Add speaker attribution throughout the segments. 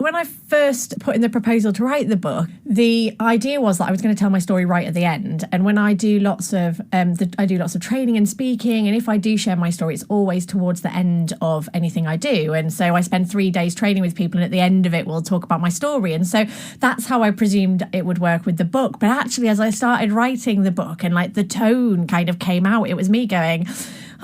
Speaker 1: when I first put in the proposal to write the book, the idea was that I was going to tell my story right at the end. And when I do lots of training and speaking, and if I do share my story, it's always towards the end of anything I do. And so I spend 3 days training with people, and at the end of it, we'll talk about my story. And so that's how I presumed it would work with the book. But actually, as I started writing the book and like the tone kind of came out, it was me going,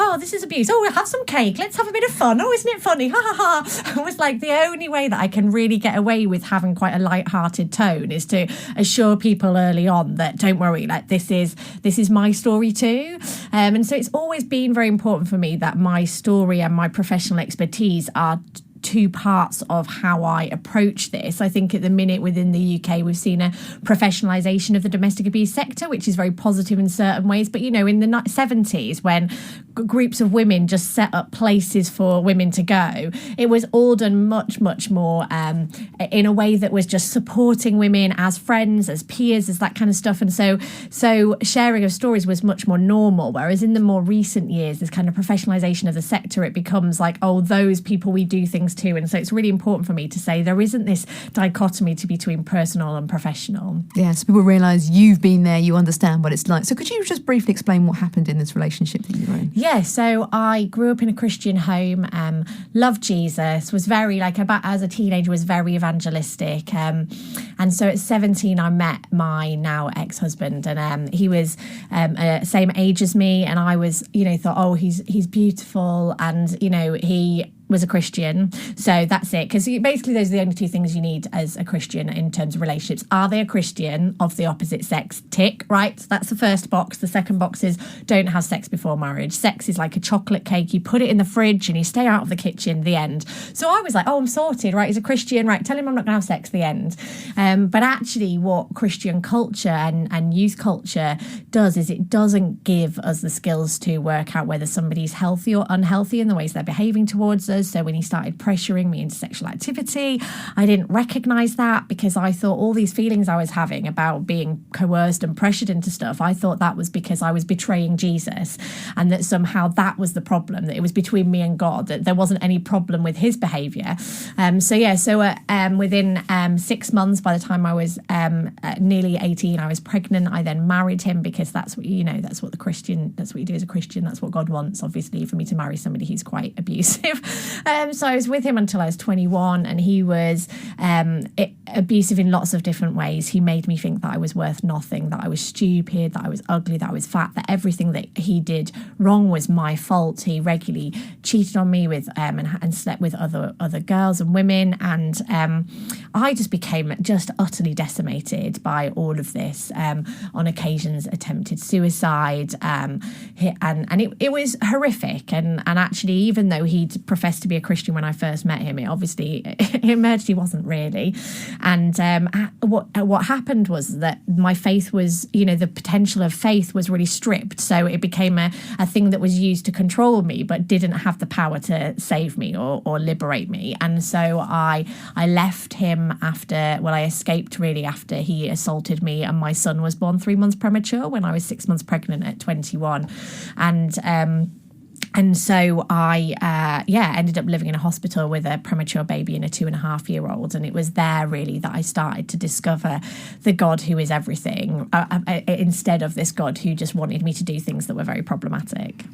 Speaker 1: oh, this is abuse. Oh, we'll have some cake. Let's have a bit of fun. Oh, isn't it funny? Ha, ha, ha. It was like the only way that I can really get away with having quite a light-hearted tone is to assure people early on that, don't worry, like this is my story too. And so it's always been very important for me that my story and my professional expertise are two parts of how I approach this. I think at the minute within the UK, we've seen a professionalisation of the domestic abuse sector, which is very positive in certain ways. But, you know, in the 70s, when groups of women just set up places for women to go, it was all done much, much more in a way that was just supporting women as friends, as peers, as that kind of stuff. And so sharing of stories was much more normal. Whereas in the more recent years, this kind of professionalisation of the sector, it becomes like, oh, those people we do things to. And so it's really important for me to say there isn't this dichotomy between personal and professional.
Speaker 2: Yeah, so people realise you've been there, you understand what it's like. So could you just briefly explain what happened in this relationship that you were in?
Speaker 1: Yeah, so I grew up in a Christian home, loved Jesus, was very, as a teenager, was very evangelistic. And so at 17, I met my now ex-husband, and he was same age as me. And I was, thought, oh, he's beautiful. And, he was a Christian. So that's it. Because basically those are the only two things you need as a Christian in terms of relationships. Are they a Christian of the opposite sex? Tick, right? So that's the first box. The second box is don't have sex before marriage. Sex is like a chocolate cake. You put it in the fridge and you stay out of the kitchen, the end. So I was like, oh, I'm sorted, right? He's a Christian, right? Tell him I'm not going to have sex, the end. But actually what Christian culture and youth culture does is it doesn't give us the skills to work out whether somebody's healthy or unhealthy in the ways they're behaving towards us. So when he started pressuring me into sexual activity, I didn't recognise that because I thought all these feelings I was having about being coerced and pressured into stuff, I thought that was because I was betraying Jesus and that somehow that was the problem, that it was between me and God, that there wasn't any problem with his behaviour. Within 6 months, by the time I was nearly 18, I was pregnant. I then married him because that's what you do as a Christian. That's what God wants, obviously, for me to marry somebody who's quite abusive. So I was with him until I was 21, and he was abusive in lots of different ways. He made me think that I was worth nothing, that I was stupid, that I was ugly, that I was fat, that everything that he did wrong was my fault. He regularly cheated on me with and slept with other girls and women, and I just became just utterly decimated by all of this. On occasions, attempted suicide, and it was horrific. And actually, even though he'd professed to be a Christian when I first met him, it emerged he wasn't really. And what happened was that my faith was, the potential of faith was really stripped. So it became a thing that was used to control me, but didn't have the power to save me or liberate me. And so I left him I escaped really after he assaulted me, and my son was born 3 months premature when I was 6 months pregnant at 21. And so I ended up living in a hospital with a premature baby and a 2.5-year-old. And it was there really that I started to discover the God who is everything, instead of this God who just wanted me to do things that were very problematic.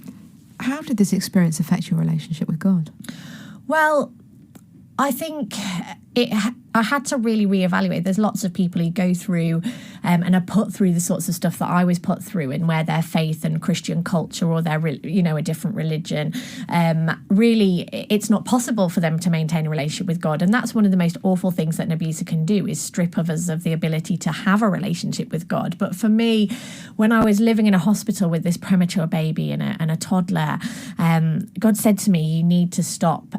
Speaker 2: How did this experience affect your relationship with God?
Speaker 1: Well, I think I had to really reevaluate. There's lots of people who go through and are put through the sorts of stuff that I was put through, and where their faith and Christian culture or their, a different religion, really, it's not possible for them to maintain a relationship with God. And that's one of the most awful things that an abuser can do, is strip us of the ability to have a relationship with God. But for me, when I was living in a hospital with this premature baby and a toddler, God said to me, you need to stop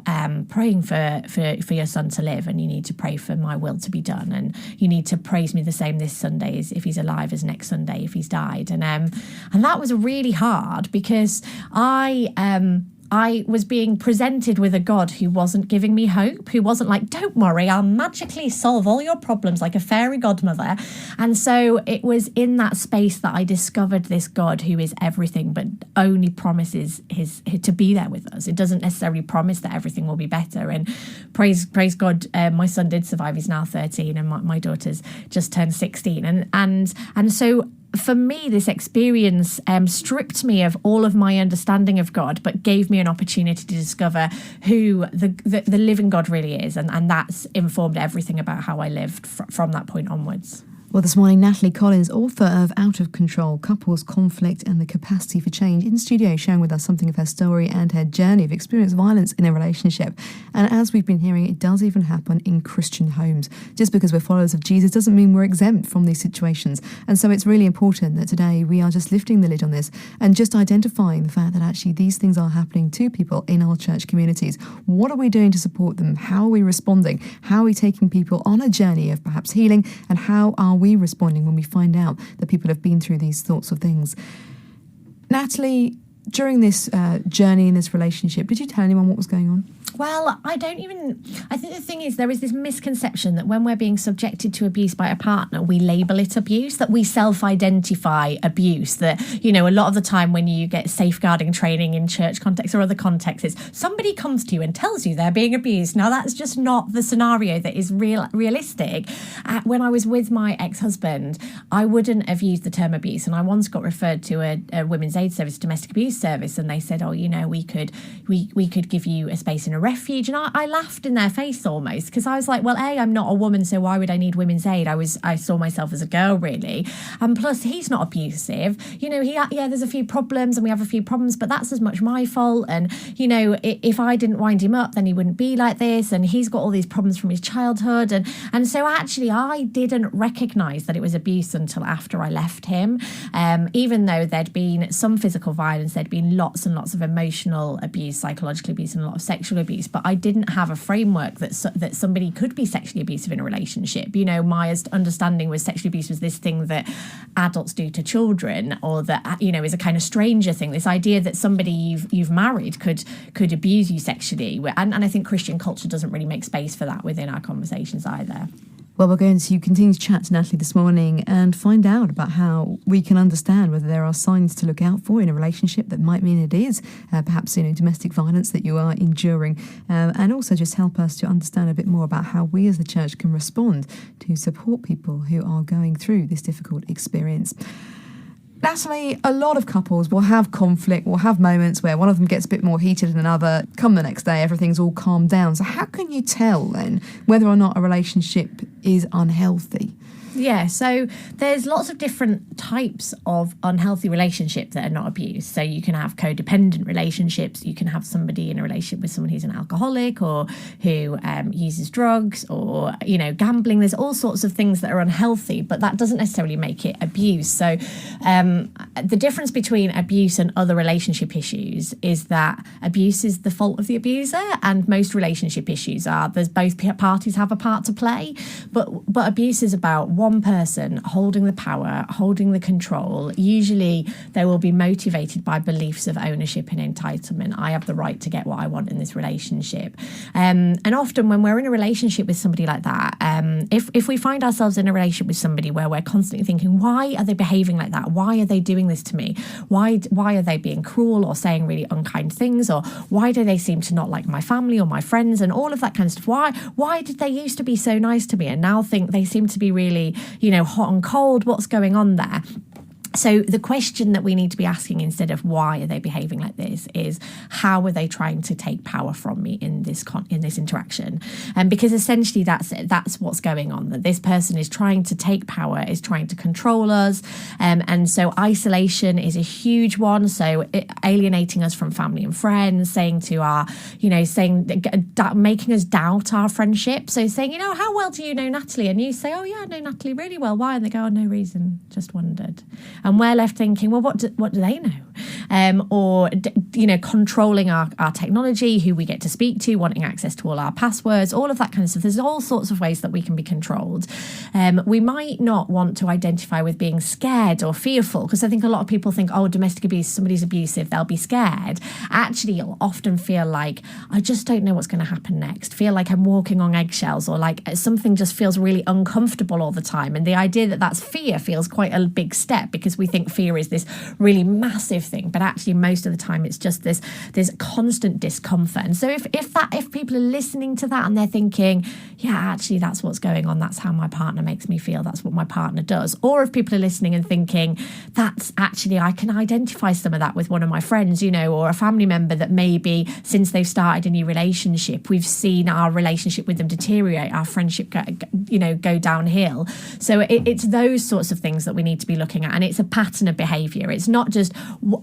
Speaker 1: praying for your son to live, and you need to pray for my will to be done, and you need to praise me the same this Sunday as if he's alive as next Sunday if he's died. And that was really hard because I I was being presented with a God who wasn't giving me hope, who wasn't like, don't worry, I'll magically solve all your problems like a fairy godmother. And so it was in that space that I discovered this God who is everything, but only promises his to be there with us. It doesn't necessarily promise that everything will be better. And praise God, my son did survive. He's now 13, and my daughter's just turned 16. And so for me, this experience stripped me of all of my understanding of God, but gave me an opportunity to discover who the living God really is. And that's informed everything about how I lived from that point onwards.
Speaker 2: Well, this morning, Natalie Collins, author of Out of Control, Couples, Conflict and the Capacity for Change, in studio sharing with us something of her story and her journey of experienced violence in a relationship. And as we've been hearing, it does even happen in Christian homes. Just because we're followers of Jesus doesn't mean we're exempt from these situations. And so it's really important that today we are just lifting the lid on this and just identifying the fact that actually these things are happening to people in our church communities. What are we doing to support them? How are we responding? How are we taking people on a journey of perhaps healing? And how are we responding when we find out that people have been through these sorts of things? Natalie, during this journey in this relationship, did you tell anyone what was going on?
Speaker 1: Well, I think the thing is, there is this misconception that when we're being subjected to abuse by a partner, we label it abuse, that we self-identify abuse, that, a lot of the time when you get safeguarding training in church context or other contexts, it's somebody comes to you and tells you they're being abused. Now, that's just not the scenario that is realistic. When I was with my ex-husband, I wouldn't have used the term abuse. And I once got referred to a women's aid service, domestic abuse service, and they said, we could give you a space in a refuge. And I laughed in their face almost, because I was like, well, I'm not a woman, so why would I need women's aid? I saw myself as a girl, really. And plus, he's not abusive. There's a few problems and we have a few problems, but that's as much my fault. And, if I didn't wind him up, then he wouldn't be like this. And he's got all these problems from his childhood. And so actually, I didn't recognise that it was abuse until after I left him. Even though there'd been some physical violence, there'd been lots and lots of emotional abuse, psychological abuse, and a lot of sexual abuse. But I didn't have a framework that somebody could be sexually abusive in a relationship. My understanding was sexual abuse was this thing that adults do to children, or that is a kind of stranger thing. This idea that somebody you've married could abuse you sexually, and I think Christian culture doesn't really make space for that within our conversations either.
Speaker 2: Well, we're going to continue to chat to Natalie this morning and find out about how we can understand whether there are signs to look out for in a relationship that might mean it is perhaps domestic violence that you are enduring, and also just help us to understand a bit more about how we as the church can respond to support people who are going through this difficult experience. Natalie, a lot of couples will have conflict, will have moments where one of them gets a bit more heated than another. Come the next day, everything's all calmed down. So how can you tell then whether or not a relationship is unhealthy?
Speaker 1: Yeah, so there's lots of different types of unhealthy relationships that are not abuse. So you can have codependent relationships. You can have somebody in a relationship with someone who's an alcoholic or who uses drugs or, gambling. There's all sorts of things that are unhealthy, but that doesn't necessarily make it abuse. So the difference between abuse and other relationship issues is that abuse is the fault of the abuser, and most relationship issues are. There's both parties have a part to play, but abuse is about one person holding the power, holding the control. Usually they will be motivated by beliefs of ownership and entitlement. I have the right to get what I want in this relationship. And often when we're in a relationship with somebody like that, if we find ourselves in a relationship with somebody where we're constantly thinking, why are they behaving like that? Why are they doing this to me? Why are they being cruel or saying really unkind things? Or why do they seem to not like my family or my friends and all of that kind of stuff? Why did they used to be so nice to me and now think they seem to be really hot and cold? What's going on there? So the question that we need to be asking, instead of why are they behaving like this, is how are they trying to take power from me in this interaction? And because essentially that's it, that's what's going on, that this person is trying to take power, is trying to control us. And so isolation is a huge one. So alienating us from family and friends, saying to our, making us doubt our friendship. So saying, how well do you know Natalie? And you say, oh yeah, I know Natalie really well. Why? And they go, oh, no reason, just wondered. And we're left thinking, well, what do they know? Or controlling our technology, who we get to speak to, wanting access to all our passwords, all of that kind of stuff. There's all sorts of ways that we can be controlled. We might not want to identify with being scared or fearful, because I think a lot of people think, oh, domestic abuse, somebody's abusive, they'll be scared. Actually, you'll often feel like, I just don't know what's going to happen next. Feel like I'm walking on eggshells, or like something just feels really uncomfortable all the time. And the idea that that's fear feels quite a big step, because we think fear is this really massive thing, but actually most of the time it's just this constant discomfort. And so if people are listening to that and they're thinking, yeah, actually that's what's going on, that's how my partner makes me feel, that's what my partner does. Or if people are listening and thinking, that's actually, I can identify some of that with one of my friends, or a family member that maybe since they've started a new relationship, we've seen our relationship with them deteriorate, our friendship go downhill. So it's those sorts of things that we need to be looking at. And it's a pattern of behaviour. It's not just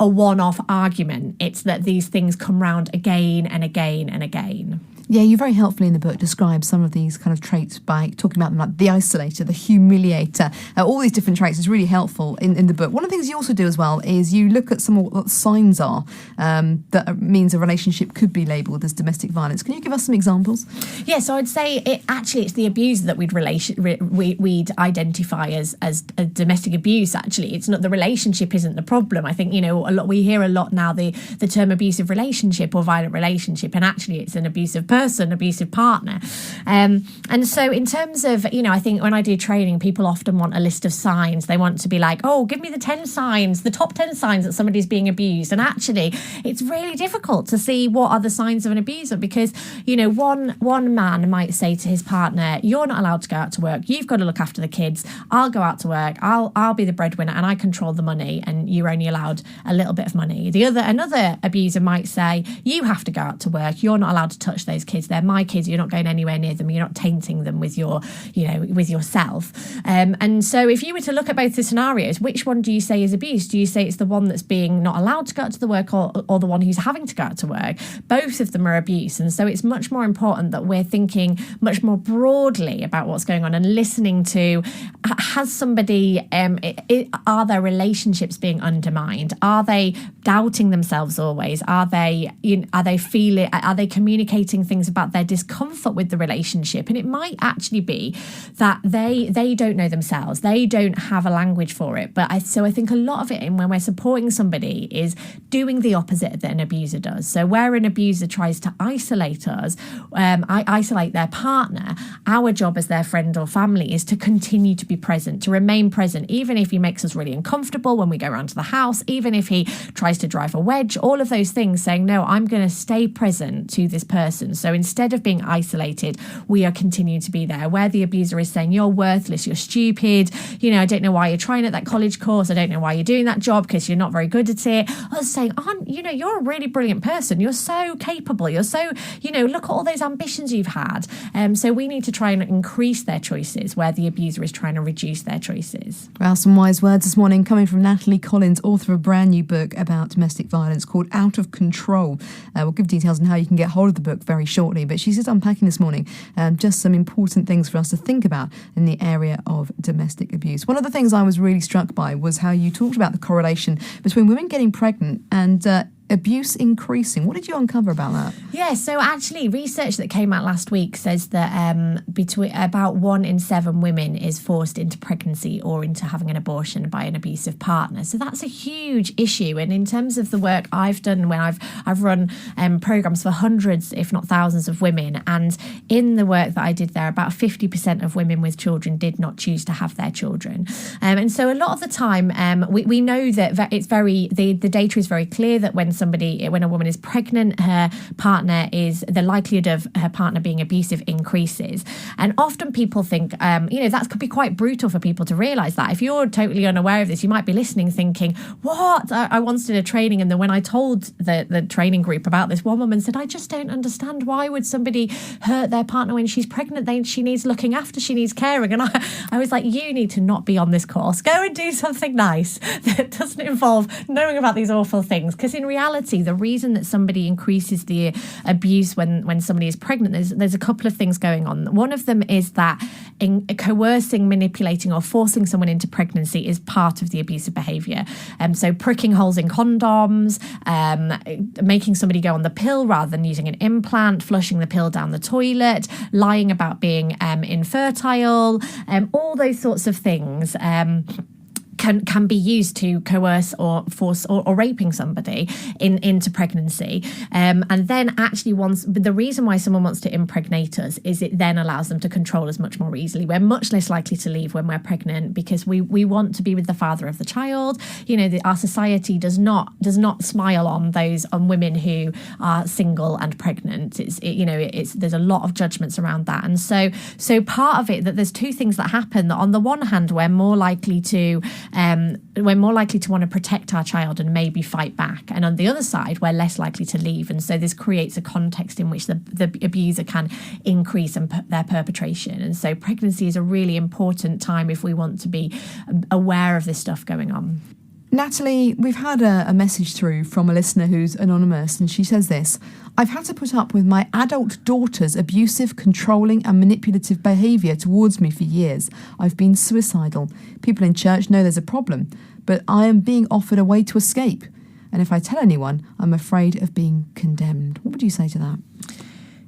Speaker 1: a one-off argument. It's that these things come round again and again and again.
Speaker 2: Yeah, you very helpfully in the book describe some of these kind of traits by talking about them, like the isolator, the humiliator, all these different traits is really helpful in the book. One of the things you also do as well is you look at some of what signs are that means a relationship could be labelled as domestic violence. Can you give us some examples? Yeah,
Speaker 1: so I'd say it's the abuser that we'd identify as a domestic abuse. Actually, it's not, the relationship isn't the problem. I think we hear a lot now the term abusive relationship or violent relationship, and actually it's an abusive person, abusive partner. And so in terms of, I think when I do training, people often want a list of signs. They want to be like, oh, give me the 10 signs, the top 10 signs that somebody's being abused. And actually, it's really difficult to see what are the signs of an abuser, because, one man might say to his partner, you're not allowed to go out to work. You've got to look after the kids. I'll go out to work. I'll be the breadwinner and I control the money, and you're only allowed a little bit of money. Another abuser might say, you have to go out to work. You're not allowed to touch those kids. They're my kids. You're not going anywhere near them. You're not tainting them with with yourself. And so if you were to look at both the scenarios, which one do you say is abuse? Do you say it's the one that's being not allowed to go out to the work, or the one who's having to go out to work? Both of them are abuse. And so it's much more important that we're thinking much more broadly about what's going on and listening to, has somebody, are their relationships being undermined? Are they doubting themselves always? Are they communicating things about their discomfort with the relationship? And it might actually be that they don't know themselves. They don't have a language for it. So I think a lot of it, when we're supporting somebody, is doing the opposite that an abuser does. So where an abuser tries to isolate us, isolate their partner, our job as their friend or family is to continue to be present, to remain present, even if he makes us really uncomfortable when we go around to the house, even if he tries to drive a wedge, all of those things, saying, no, I'm going to stay present to this person. So instead of being isolated, we are continuing to be there. Where the abuser is saying, you're worthless, you're stupid, I don't know why you're trying at that college course, I don't know why you're doing that job because you're not very good at it. I was saying, you're a really brilliant person, you're so capable, you're so, look at all those ambitions you've had. So we need to try and increase their choices where the abuser is trying to reduce their choices.
Speaker 2: Well, some wise words this morning coming from Natalie Collins, author of a brand new book about domestic violence called Out of Control. We'll give details on how you can get hold of the book very shortly, but she's just unpacking this morning just some important things for us to think about in the area of domestic abuse. One of the things I was really struck by was how you talked about the correlation between women getting pregnant and abuse increasing. What did you uncover about that?
Speaker 1: Yeah, so actually research that came out last week says that between about 1 in 7 women is forced into pregnancy or into having an abortion by an abusive partner. So that's a huge issue. And in terms of the work I've done, when I've run programs for hundreds, if not thousands of women, and in the work that I did there, about 50% of women with children did not choose to have their children. And so a lot of the time we know that it's the data is very clear that when a woman is pregnant, her partner the likelihood of her partner being abusive increases. And often people think, that could be quite brutal for people to realise that. If you're totally unaware of this, you might be listening thinking, what? I once did a training, and then when I told the training group about this, one woman said, I just don't understand, why would somebody hurt their partner when she's pregnant? She needs looking after, she needs caring. And I was like, you need to not be on this course. Go and do something nice that doesn't involve knowing about these awful things, because in reality, reality, the reason that somebody increases the abuse when somebody is pregnant, there's a couple of things going on. One of them is that in coercing, manipulating, or forcing someone into pregnancy is part of the abusive behaviour. So pricking holes in condoms, making somebody go on the pill rather than using an implant, flushing the pill down the toilet, lying about being infertile, all those sorts of things. Can be used to coerce or force or raping somebody into pregnancy. And then actually but the reason why someone wants to impregnate us is it then allows them to control us much more easily. We're much less likely to leave when we're pregnant because we want to be with the father of the child. Our society does not smile on women who are single and pregnant. There's a lot of judgments around that. And so part of it, that there's two things that happen. That on the one hand, we're more likely to want to protect our child and maybe fight back. And on the other side, we're less likely to leave. And so this creates a context in which the abuser can increase their perpetration. And so pregnancy is a really important time if we want to be aware of this stuff going on.
Speaker 2: Natalie, we've had a message through from a listener who's anonymous, and she says this: I've had to put up with my adult daughter's abusive, controlling and manipulative behaviour towards me for years. I've been suicidal. People in church know there's a problem, but I am being offered a way to escape. And if I tell anyone, I'm afraid of being condemned. What would you say to that?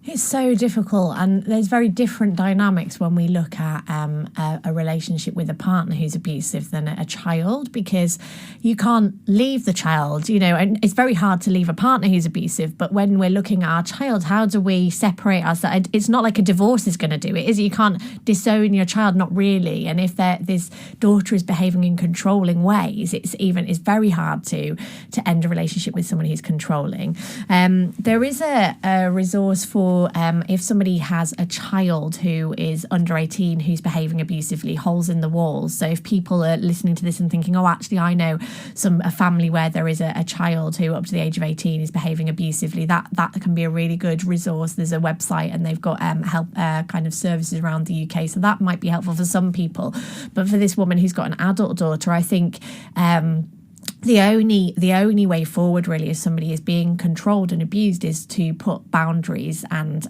Speaker 1: It's so difficult, and there's very different dynamics when we look at a relationship with a partner who's abusive than a child, because you can't leave the child, and it's very hard to leave a partner who's abusive. But when we're looking at our child, how do we separate ourselves? It's not like a divorce is going to do it, is it? You can't disown your child, not really. And if this daughter is behaving in controlling ways, it's very hard to end a relationship with someone who's controlling. There is a resource for if somebody has a child who is under 18 who's behaving abusively, Holes in the Walls. So if people are listening to this and thinking, oh, actually, I know a family where there is a child who up to the age of 18 is behaving abusively, that can be a really good resource. There's a website and they've got help kind of services around the UK. So that might be helpful for some people. But for this woman who's got an adult daughter, I think the only way forward really if somebody is being controlled and abused is to put boundaries and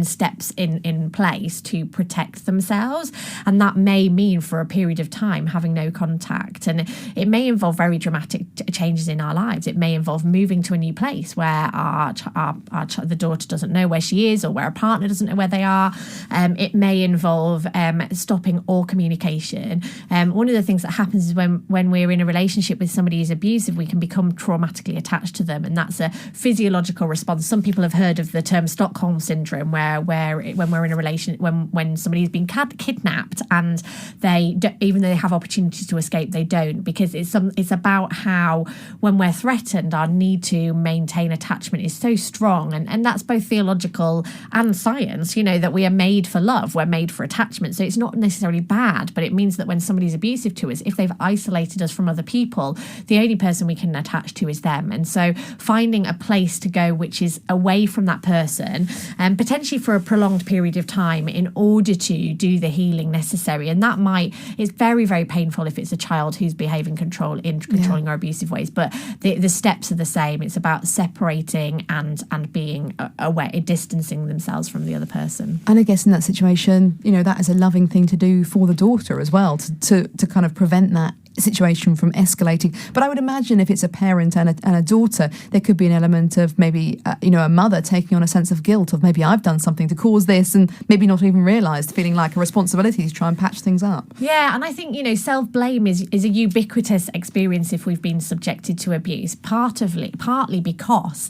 Speaker 1: steps in place to protect themselves. And that may mean for a period of time having no contact, and it may involve very dramatic changes in our lives. It may involve moving to a new place where the daughter doesn't know where she is, or where a partner doesn't know where they are. It may involve stopping all communication. One of the things that happens is when we're in a relationship with somebody who's abusive, we can become traumatically attached to them, and that's a physiological response. Some people have heard of the term Stockholm syndrome, where when we're in a relation, when somebody's been kidnapped and even though they have opportunities to escape, they don't, because it's about how when we're threatened, our need to maintain attachment is so strong, and that's both theological and science. That we are made for love, we're made for attachment. So it's not necessarily bad, but it means that when somebody's abusive to us, if they've isolated us from other people, the only person we can attach to is them. And so finding a place to go which is away from that person, and potentially for a prolonged period of time, in order to do the healing necessary. And it's very, very painful if it's a child who's behaving controlling or abusive ways, but the steps are the same. It's about separating and being away, distancing themselves from the other person.
Speaker 2: And I guess in that situation, that is a loving thing to do for the daughter as well, to kind of prevent that situation from escalating. But I would imagine if it's a parent and a daughter, there could be an element of maybe a mother taking on a sense of guilt of maybe I've done something to cause this, and maybe not even realised, feeling like a responsibility to try and patch things up.
Speaker 1: Yeah, and I think self-blame is a ubiquitous experience if we've been subjected to abuse, partly because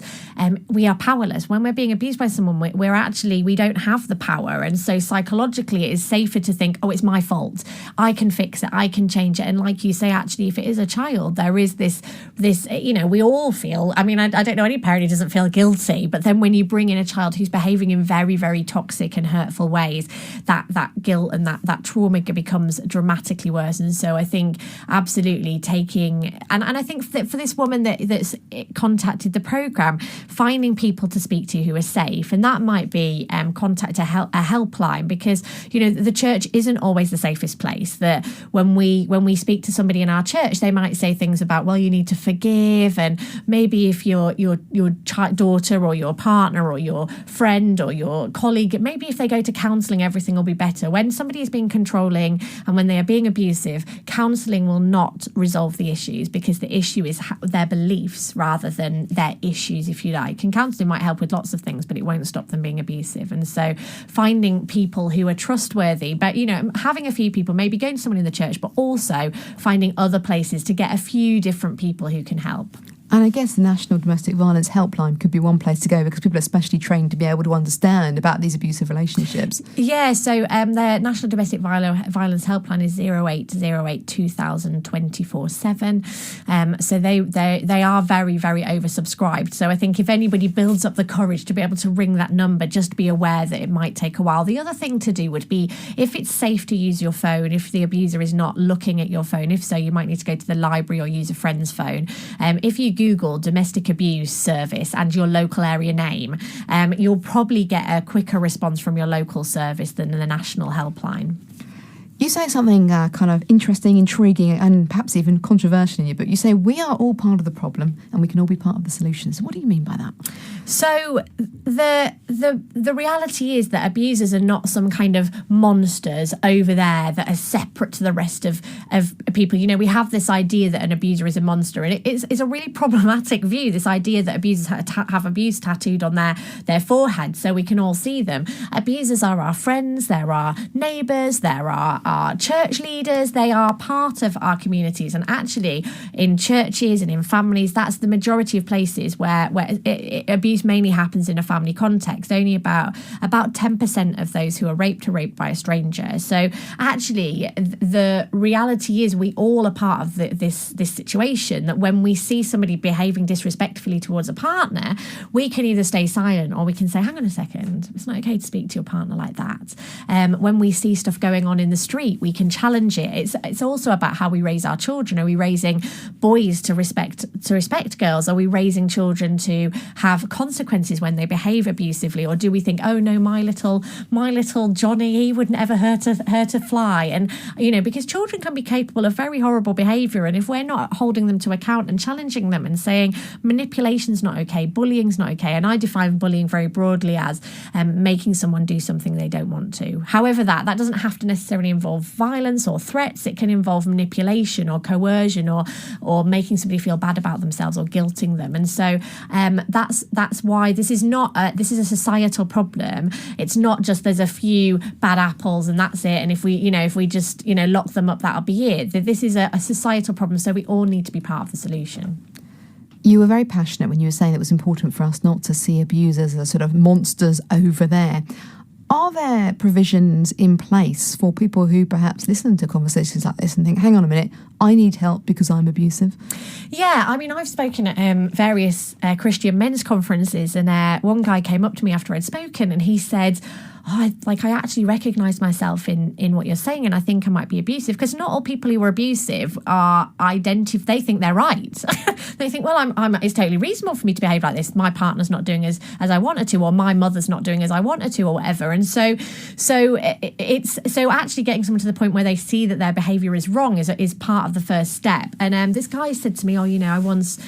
Speaker 1: we are powerless. When we're being abused by someone, we don't have the power, and so psychologically it is safer to think, oh, it's my fault, I can fix it, I can change it. And like you say, actually, if it is a child, there is this we all feel, I don't know any parent who doesn't feel guilty, but then when you bring in a child who's behaving in very, very toxic and hurtful ways, that guilt and that trauma becomes dramatically worse. And so I think absolutely taking, and I think that for this woman that's contacted the programme, finding people to speak to who are safe, and that might be contact a helpline, because the church isn't always the safest place. That when we speak to somebody somebody in our church, they might say things about, well, you need to forgive, and maybe if your daughter or your partner or your friend or your colleague, maybe if they go to counselling, everything will be better. When somebody is being controlling and when they are being abusive, counselling will not resolve the issues, because the issue is their beliefs rather than their issues, if you like. And counselling might help with lots of things, but it won't stop them being abusive. And so finding people who are trustworthy, but, having a few people, maybe going to someone in the church, but also finding other places to get a few different people who can help.
Speaker 2: And I guess the National Domestic Violence Helpline could be one place to go, because people are especially trained to be able to understand about these abusive relationships.
Speaker 1: Yeah, so the National Domestic Violence Helpline is 0808 2000 24/7. So they are very, very oversubscribed. So I think if anybody builds up the courage to be able to ring that number, just be aware that it might take a while. The other thing to do would be, if it's safe to use your phone, if the abuser is not looking at your phone, if so, you might need to go to the library or use a friend's phone. If you Google domestic abuse service and your local area name, you'll probably get a quicker response from your local service than the national helpline.
Speaker 2: You say something kind of interesting, intriguing, and perhaps even controversial in your book. You say we are all part of the problem and we can all be part of the solution. So what do you mean by that?
Speaker 1: So the reality is that abusers are not some kind of monsters over there that are separate to the rest of people. We have this idea that an abuser is a monster, and it's a really problematic view, this idea that abusers have abuse tattooed on their forehead so we can all see them. Abusers are our friends, they're our neighbours, they're our church leaders, they are part of our communities. And actually in churches and in families, that's the majority of places where abuse mainly happens in a family context. Only about 10% of those who are raped by a stranger. So actually the reality is we all are part of this situation, that when we see somebody behaving disrespectfully towards a partner, we can either stay silent or we can say, hang on a second, it's not okay to speak to your partner like that. When we see stuff going on in the street, we can challenge it. It's also about how we raise our children. Are we raising boys to respect girls? Are we raising children to have consequences when they behave abusively? Or do we think, oh no, my little Johnny, he would never hurt a fly? And because children can be capable of very horrible behaviour, and if we're not holding them to account and challenging them and saying manipulation's not okay, bullying's not okay, and I define bullying very broadly as making someone do something they don't want to. However, that doesn't have to necessarily involve violence or threats. It can involve manipulation or coercion or making somebody feel bad about themselves or guilting them. And so that's why this is a societal problem. It's not just there's a few bad apples and that's it. And if we just lock them up, that'll be it. This is a societal problem. So we all need to be part of the solution.
Speaker 2: You were very passionate when you were saying it was important for us not to see abusers as sort of monsters over there. Are there provisions in place for people who perhaps listen to conversations like this and think, hang on a minute, I need help because I'm abusive?
Speaker 1: Yeah, I've spoken at various Christian men's conferences, and one guy came up to me after I'd spoken and he said, I actually recognise myself in what you're saying, and I think I might be abusive, because not all people who are abusive are they think they're right. They think, well, it's totally reasonable for me to behave like this. My partner's not doing as I want her to, or my mother's not doing as I want her to, or whatever. And so actually getting someone to the point where they see that their behaviour is wrong is part of the first step. And this guy said to me, I once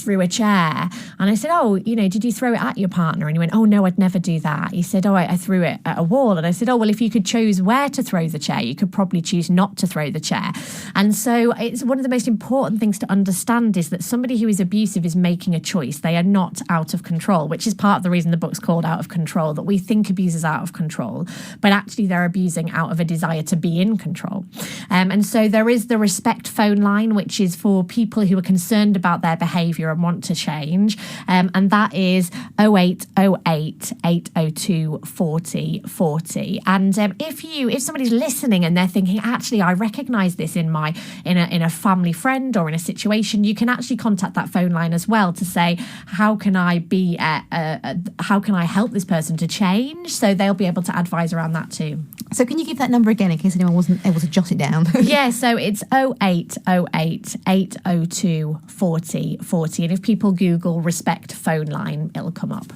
Speaker 1: threw a chair, and I said, did you throw it at your partner? And he went, oh no, I'd never do that. He said, I threw it at a wall. And I said, well, if you could choose where to throw the chair, you could probably choose not to throw the chair. And so it's one of the most important things to understand is that somebody who is abusive is making a choice. They are not out of control, which is part of the reason the book's called Out of Control, that we think abusers are out of control, but actually they're abusing out of a desire to be in control. And so there is the Respect phone line, which is for people who are concerned about their behaviour and want to change. And that is 0808 802 40 40. And if somebody's listening and they're thinking, actually, I recognise this in a family friend or in a situation, you can actually contact that phone line as well to say, how can I help this person to change? So they'll be able to advise around that too.
Speaker 2: So can you give that number again in case anyone wasn't able to jot it down?
Speaker 1: Yeah, so it's 0808 802 40 40. And if people Google Respect phone line, it'll come up.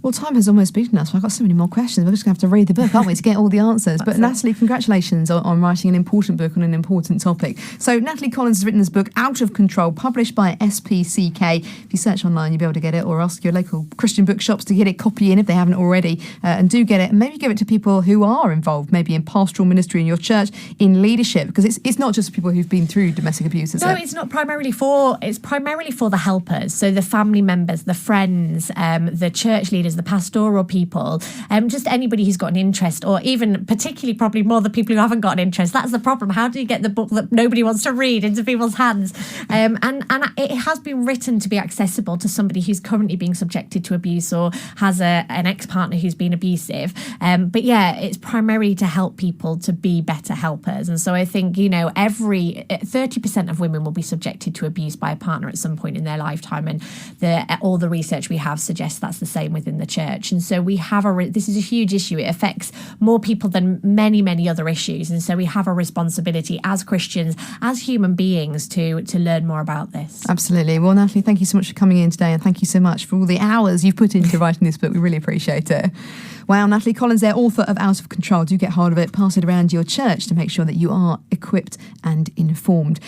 Speaker 2: Well, time has almost beaten us. I've got so many more questions. We're just going to have to read the book, aren't we, to get all the answers. But Natalie, congratulations on writing an important book on an important topic. So Natalie Collins has written this book, Out of Control, published by SPCK. If you search online, you'll be able to get it, or ask your local Christian bookshops to get it, copy in if they haven't already, and do get it. And maybe give it to people who are involved, maybe in pastoral ministry in your church, in leadership, because it's not just people who've been through domestic abuse, is it?
Speaker 1: No, it's not primarily for, it's primarily for the helpers. So the family members, the friends, the church leaders, the pastoral people, just anybody who's got an interest, or even particularly probably more the people who haven't got an interest. That's the problem. How do you get the book that nobody wants to read into people's hands? And it has been written to be accessible to somebody who's currently being subjected to abuse or has an ex-partner who's been abusive. But yeah, it's primarily to help people to be better helpers. And so I think, every 30% of women will be subjected to abuse by a partner at some point in their lifetime. And all the research we have suggests that's the same within the church. And so we have this is a huge issue. It affects more people than many, many other issues. And so we have a responsibility as Christians, as human beings, to learn more about this.
Speaker 2: Absolutely. Well, Natalie, thank you so much for coming in today, and thank you so much for all the hours you've put into writing this book. We really appreciate it. Wow, Natalie Collins there, author of Out of Control. Do get hold of it, pass it around your church to make sure that you are equipped and informed.